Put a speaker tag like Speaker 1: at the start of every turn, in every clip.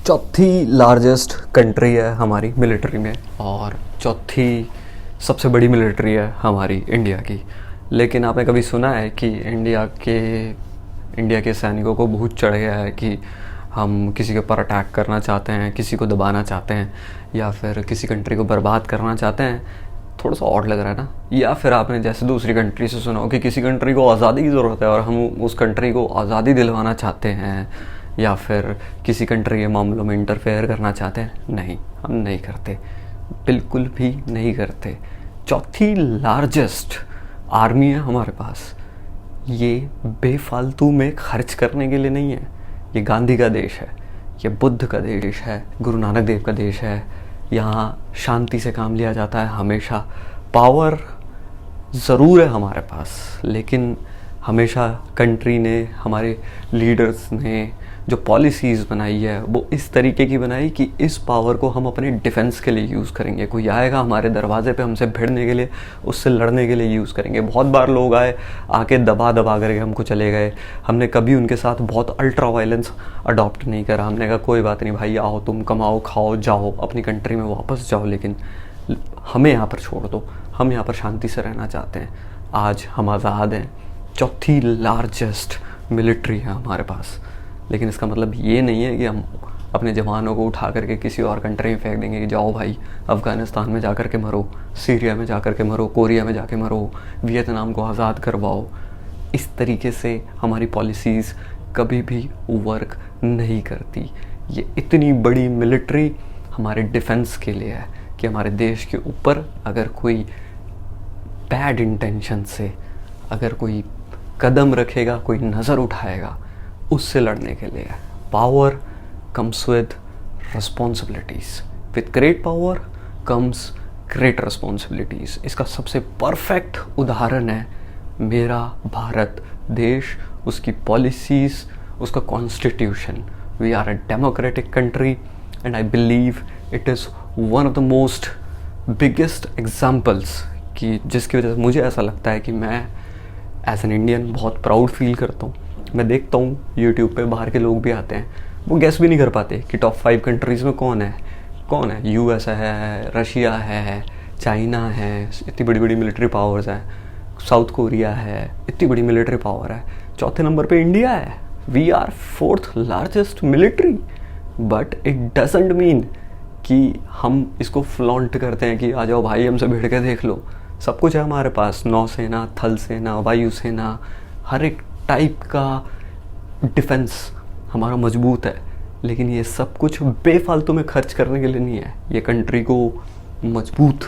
Speaker 1: चौथी largest country है हमारी मिलिट्री में और चौथी सबसे बड़ी मिलिट्री है हमारी इंडिया की। लेकिन आपने कभी सुना है कि इंडिया के सैनिकों को बहुत चढ़ गया है कि हम किसी के ऊपर अटैक करना चाहते हैं, किसी को दबाना चाहते हैं या फिर किसी कंट्री को बर्बाद करना चाहते हैं? थोड़ा सा ऑड लग रहा है ना। या फिर आपने जैसे दूसरी कंट्री से सुना हो कि किसी कंट्री को आज़ादी की ज़रूरत है और हम उस कंट्री को आज़ादी दिलवाना चाहते हैं या फिर किसी कंट्री के मामलों में इंटरफेयर करना चाहते हैं। नहीं, हम नहीं करते, बिल्कुल भी नहीं करते। चौथी लार्जेस्ट आर्मी है हमारे पास। ये बेफालतू में खर्च करने के लिए नहीं है। ये गांधी का देश है, ये बुद्ध का देश है, गुरु नानक देव का देश है। यहाँ शांति से काम लिया जाता है हमेशा। पावर ज़रूर है हमारे पास, लेकिन हमेशा कंट्री ने, हमारे लीडर्स ने जो पॉलिसीज़ बनाई है वो इस तरीके की बनाई कि इस पावर को हम अपने डिफेंस के लिए यूज़ करेंगे। कोई आएगा हमारे दरवाजे पे हमसे भिड़ने के लिए, उससे लड़ने के लिए यूज़ करेंगे। बहुत बार लोग आके दबा करके हमको चले गए। हमने कभी उनके साथ बहुत अल्ट्रा वायलेंस अडॉप्ट नहीं करा। हमने कहा कोई बात नहीं भाई, आओ तुम कमाओ खाओ जाओ अपनी कंट्री में वापस जाओ, लेकिन हमें यहाँ पर छोड़ दो, हम यहाँ पर शांति से रहना चाहते हैं। आज हम आज़ाद हैं, चौथी लार्जेस्ट मिलिट्री है हमारे पास। लेकिन इसका मतलब ये नहीं है कि हम अपने जवानों को उठा करके किसी और कंट्री में फेंक देंगे कि जाओ भाई अफ़गानिस्तान में जा कर के मरो, सीरिया में जा कर के मरो, कोरिया में जाके मरो, वियतनाम को आज़ाद करवाओ। इस तरीके से हमारी पॉलिसीज़ कभी भी वर्क नहीं करती। ये इतनी बड़ी मिलिट्री हमारे डिफेंस के लिए है कि हमारे देश के ऊपर अगर कोई बैड इंटेंशन से अगर कोई कदम रखेगा, कोई नज़र उठाएगा, उससे लड़ने के लिए। Power comes with responsibilities, with great power comes great responsibilities. इसका सबसे परफेक्ट उदाहरण है मेरा भारत देश, उसकी पॉलिसीज़, उसका constitution. We are a democratic country and I believe it is one of the most biggest examples कि जिसकी वजह से मुझे ऐसा लगता है कि मैं एज एन इंडियन बहुत प्राउड फील करता हूँ। मैं देखता हूँ यूट्यूब पे बाहर के लोग भी आते हैं, वो गेस भी नहीं कर पाते कि टॉप 5 कंट्रीज़ में कौन है। यूएस है, रशिया है, चाइना है, इतनी बड़ी बड़ी मिलिट्री पावर्स हैं, साउथ कोरिया है, इतनी बड़ी मिलिट्री पावर है। चौथे नंबर पे इंडिया है। We are 4th largest military, but it doesn't mean कि हम इसको फ्लॉन्ट करते हैं कि आ जाओ भाई हमसे भिड़ के देख लो। सब कुछ है हमारे पास, नौसेना, थल सेना, वायुसेना, हर एक टाइप का डिफेंस हमारा मजबूत है। लेकिन ये सब कुछ बेफालतू में खर्च करने के लिए नहीं है। ये कंट्री को मजबूत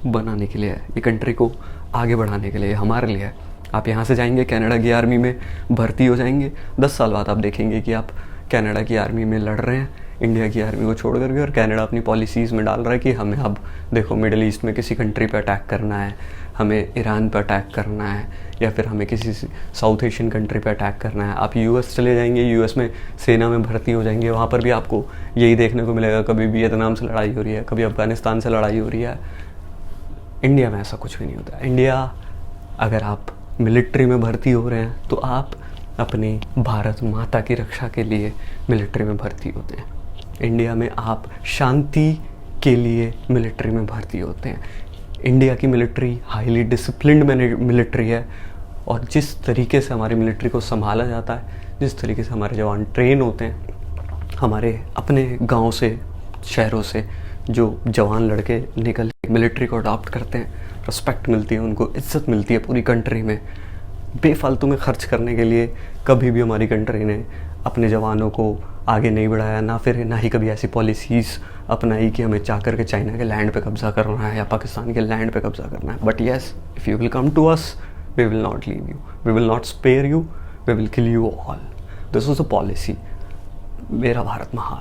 Speaker 1: बनाने के लिए है, ये कंट्री को आगे बढ़ाने के लिए, हमारे लिए है। आप यहाँ से जाएंगे कनाडा की आर्मी में भर्ती हो जाएंगे, 10 साल बाद आप देखेंगे कि आप कनाडा की आर्मी में लड़ रहे हैं, इंडिया की आर्मी को छोड़ करके, और कनाडा अपनी पॉलिसीज़ में डाल रहा है कि हमें अब देखो मिडिल ईस्ट में किसी कंट्री पे अटैक करना है, हमें ईरान पे अटैक करना है, या फिर हमें किसी साउथ एशियन कंट्री पे अटैक करना है। आप यूएस चले जाएंगे, यूएस में सेना में भर्ती हो जाएंगे, वहाँ पर भी आपको यही देखने को मिलेगा, कभी वियतनाम से लड़ाई हो रही है, कभी अफ़गानिस्तान से लड़ाई हो रही है। इंडिया में ऐसा कुछ भी नहीं होता। इंडिया, अगर आप मिलिट्री में भर्ती हो रहे हैं तो आप अपने भारत माता की रक्षा के लिए मिलिट्री में भर्ती होते हैं। इंडिया में आप शांति के लिए मिलिट्री में भर्ती होते हैं। इंडिया की मिलिट्री हाईली डिसिप्लिन्ड मिलिट्री है, और जिस तरीके से हमारी मिलिट्री को संभाला जाता है, जिस तरीके से हमारे जवान ट्रेन होते हैं, हमारे अपने गांव से, शहरों से जो जवान लड़के निकल मिलिट्री को अडॉप्ट करते हैं, रिस्पेक्ट मिलती है उनको, इज्जत मिलती है पूरी कंट्री में। बेफालतू में खर्च करने के लिए कभी भी हमारी कंट्री ने अपने जवानों को आगे नहीं बढ़ाया, ना ही कभी ऐसी पॉलिसीज़ अपनाई कि हमें चाह करके चाइना के लैंड पे कब्ज़ा करना है या पाकिस्तान के लैंड पे कब्ज़ा करना है। But yes, if you will come to us, we will not leave you, we will not spare you, we will kill you all. This was the policy. मेरा भारत महान।